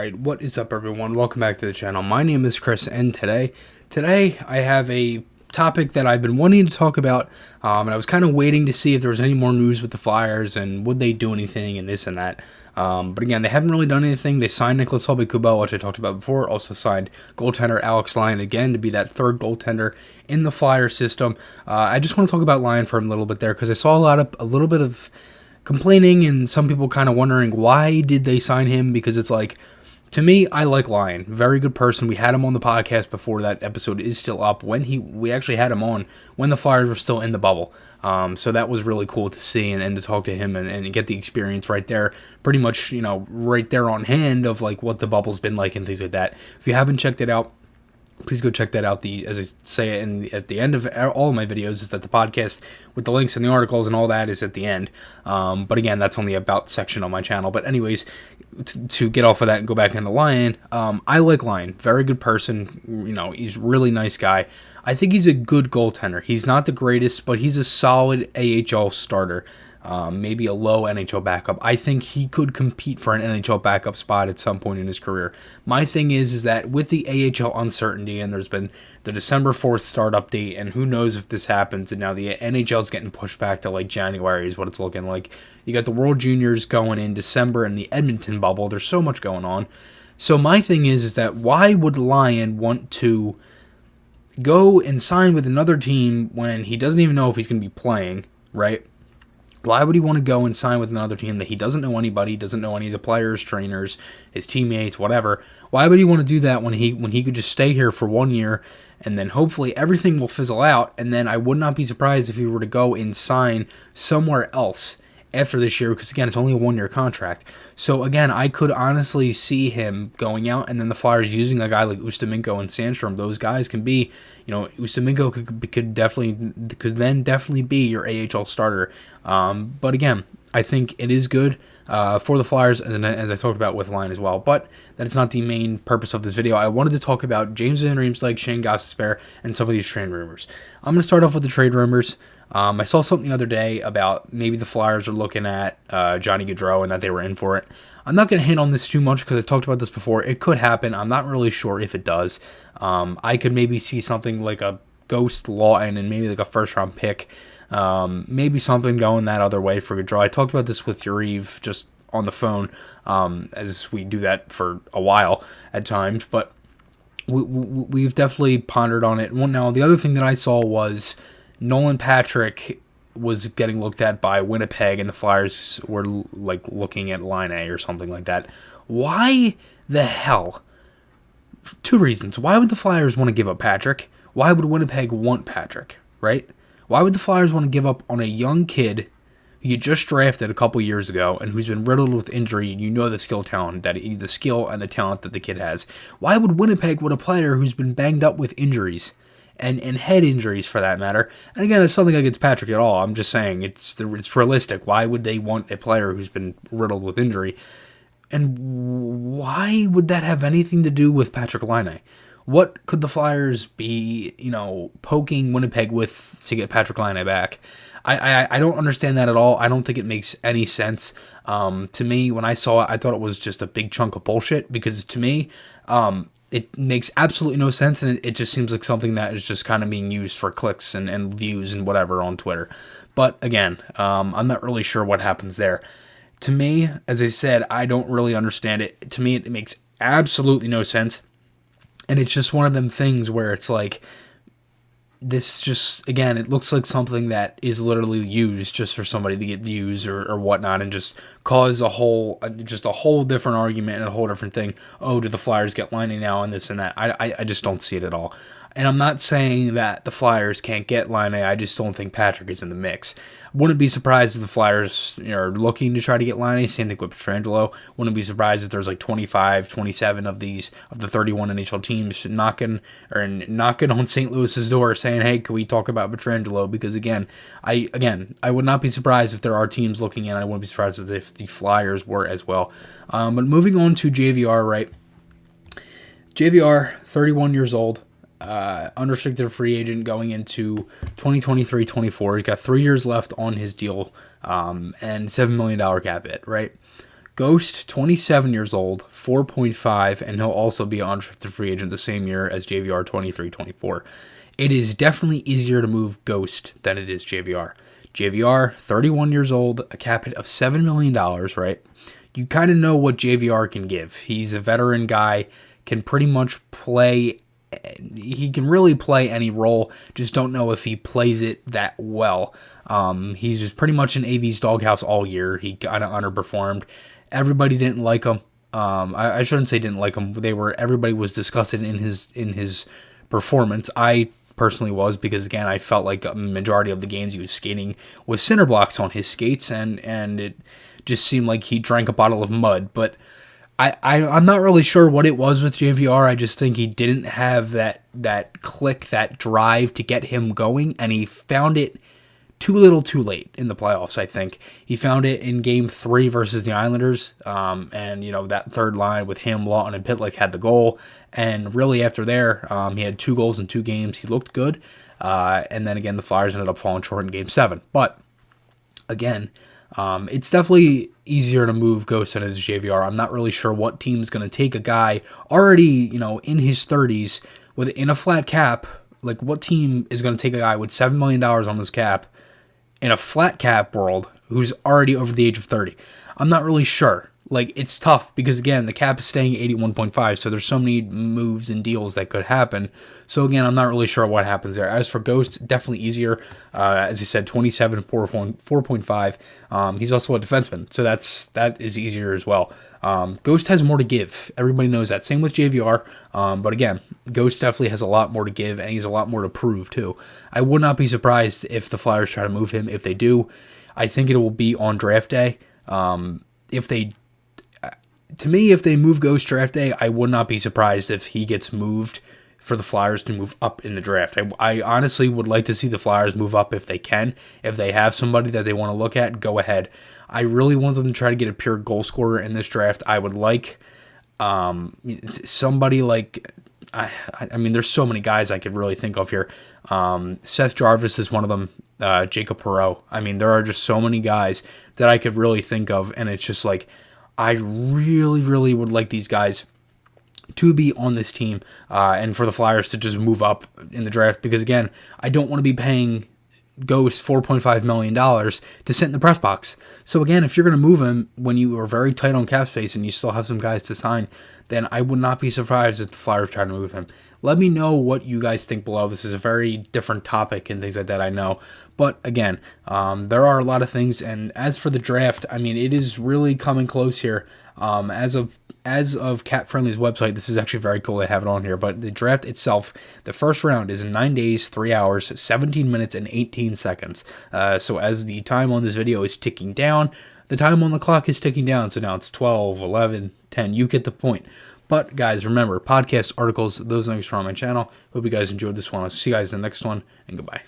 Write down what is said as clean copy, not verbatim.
Alright, what is up everyone? Welcome back to the channel. My name is Chris, and today I have a topic that I've been wanting to talk about, and I was kind of waiting to see if there was any more news with the Flyers and would they do anything and this and that. But again, they haven't really done anything. They signed Nicholas Kubo, which I talked about before. Also signed goaltender Alex Lyon again to be that third goaltender in the Flyer system. I just want to talk about Lyon for a little bit there because I saw a little bit of complaining and some people kind of wondering why did they sign him, because it's like, to me, I like Lyon. Very good person. We had him on the podcast before. That episode is still up. We actually had him on when the Flyers were still in the bubble. So that was really cool to see and to talk to him and get the experience right there. Pretty much, right there on hand of like what the bubble's been like and things like that. If you haven't checked it out, please go check that out. As I say at the end of all of my videos, is that the podcast with the links and the articles and all that is at the end. But again, that's on the About section on my channel. But anyways, to get off of that and go back into Lyon, I like Lyon. Very good person. He's a really nice guy. I think he's a good goaltender. He's not the greatest, but he's a solid AHL starter. Maybe a low NHL backup. I think he could compete for an NHL backup spot at some point in his career. My thing is that with the AHL uncertainty, and there's been the December 4th start update, and who knows if this happens, and now the NHL is getting pushed back to like January is what it's looking like. You got the World Juniors going in December and the Edmonton bubble. There's so much going on. So my thing is that why would Lyon want to go and sign with another team when he doesn't even know if he's going to be playing, right? Why would he want to go and sign with another team that he doesn't know anybody, doesn't know any of the players, trainers, his teammates, whatever? Why would he want to do that when he could just stay here for 1 year and then hopefully everything will fizzle out, and then I would not be surprised if he were to go and sign somewhere else after this year, because again, it's only a 1-year contract. So again, I could honestly see him going out and then the Flyers using a guy like Ustimenko and Sandstrom. Those guys can be, Ustimenko could then definitely be your AHL starter. But again, I think it is good for the Flyers, and as I talked about with Lyon as well. But that's not the main purpose of this video. I wanted to talk about James Van-Riemsdyk, Shayne Gostisbehere, and some of these trade rumors. I'm going to start off with the trade rumors. I saw something the other day about maybe the Flyers are looking at Johnny Gaudreau and that they were in for it. I'm not going to hint on this too much because I talked about this before. It could happen. I'm not really sure if it does. I could maybe see something like a Ghost Lawton and maybe like a first-round pick. Maybe something going that other way for Gaudreau. I talked about this with Yariv just on the phone, as we do that for a while at times. But we've definitely pondered on it. Well, now, the other thing that I saw was Nolan Patrick was getting looked at by Winnipeg, and the Flyers were like looking at Line A or something like that. Why the hell? Two reasons. Why would the Flyers want to give up Patrick? Why would Winnipeg want Patrick, right? Why would the Flyers want to give up on a young kid who you just drafted a couple years ago and who's been riddled with injury, and the skill and the talent that the kid has? Why would Winnipeg want a player who's been banged up with injuries? And head injuries, for that matter. And again, it's something against Patrick at all. I'm just saying it's realistic. Why would they want a player who's been riddled with injury? And why would that have anything to do with Patrik Laine? What could the Flyers be, poking Winnipeg with to get Patrik Laine back? I don't understand that at all. I don't think it makes any sense. To me, when I saw it, I thought it was just a big chunk of bullshit, because to me, it makes absolutely no sense, and it just seems like something that is just kind of being used for clicks and views and whatever on Twitter. But again, I'm not really sure what happens there. To me, as I said, I don't really understand it. To me, it makes absolutely no sense. And it's just one of them things where it's like, this just, again, it looks like something that is literally used just for somebody to get views or whatnot, and just cause a whole different argument and a whole different thing. Oh, do the Flyers get Laine now and this and that? I just don't see it at all. And I'm not saying that the Flyers can't get Laine. I just don't think Patrick is in the mix. Wouldn't be surprised if the Flyers are looking to try to get Laine. Same thing with Pietrangelo. Wouldn't be surprised if there's like 25, 27 of the 31 NHL teams knocking on St. Louis's door saying, "Hey, can we talk about Pietrangelo?" Because again, I would not be surprised if there are teams looking in. I wouldn't be surprised if the Flyers were as well. But moving on to JVR, right? JVR, 31 years old. Unrestricted free agent going into 2023-24. He's got 3 years left on his deal, and $7 million cap hit, right? Ghost, 27 years old, 4.5, and he'll also be an unrestricted free agent the same year as JVR, 23, 24. It is definitely easier to move Ghost than it is JVR. JVR, 31 years old, a cap hit of $7 million, right? You kind of know what JVR can give. He's a veteran guy, can pretty much play. He can really play any role, just don't know if he plays it that well. He's just pretty much in AV's doghouse all year. He kind of underperformed. Everybody didn't like him. I shouldn't say didn't like him. Everybody was disgusted in his performance. I personally was, because again, I felt like a majority of the games he was skating with cinder blocks on his skates, and it just seemed like he drank a bottle of mud. But I'm not really sure what it was with JVR. I just think he didn't have that click, that drive to get him going, and he found it too little too late in the playoffs. I think he found it in game 3 versus the Islanders, and that third line with him, Lawton, and Pitlick had the goal, and really after there, he had 2 goals in 2 games. He looked good, and then again the Flyers ended up falling short in game 7. But again, it's definitely easier to move Ghost than it is JVR. I'm not really sure what team's going to take a guy already, in his 30s in a flat cap. Like, what team is going to take a guy with $7 million on his cap in a flat cap world who's already over the age of 30? I'm not really sure. Like, it's tough because, again, the cap is staying at 81.5, so there's so many moves and deals that could happen. So, again, I'm not really sure what happens there. As for Ghost, definitely easier. As I said, 27, 4.5. He's also a defenseman, so that is easier as well. Ghost has more to give. Everybody knows that. Same with JVR. But, again, Ghost definitely has a lot more to give, and he's a lot more to prove, too. I would not be surprised if the Flyers try to move him. If they do, I think it will be on draft day. To me, if they move Ghost draft day, I would not be surprised if he gets moved for the Flyers to move up in the draft. I honestly would like to see the Flyers move up if they can. If they have somebody that they want to look at, go ahead. I really want them to try to get a pure goal scorer in this draft. I would like somebody like... I mean, there's so many guys I could really think of here. Seth Jarvis is one of them. Jacob Perreault. I mean, there are just so many guys that I could really think of, and it's just like, I really, really would like these guys to be on this team, and for the Flyers to just move up in the draft, because again, I don't want to be paying Ghost $4.5 million to sit in the press box. So again, if you're going to move him when you are very tight on cap space and you still have some guys to sign, then I would not be surprised if the Flyers try to move him. Let me know what you guys think below. This is a very different topic and things like that, I know. But again, there are a lot of things. And as for the draft, I mean, it is really coming close here. As of Cap Friendly's website, this is actually very cool. They have it on here. But the draft itself, the first round is in 9 days, 3 hours, 17 minutes, and 18 seconds. So as the time on this video is ticking down, the time on the clock is ticking down. So now it's 12, 11, 10. You get the point. But guys, remember, podcasts, articles, those links are on my channel. Hope you guys enjoyed this one. I'll see you guys in the next one, and goodbye.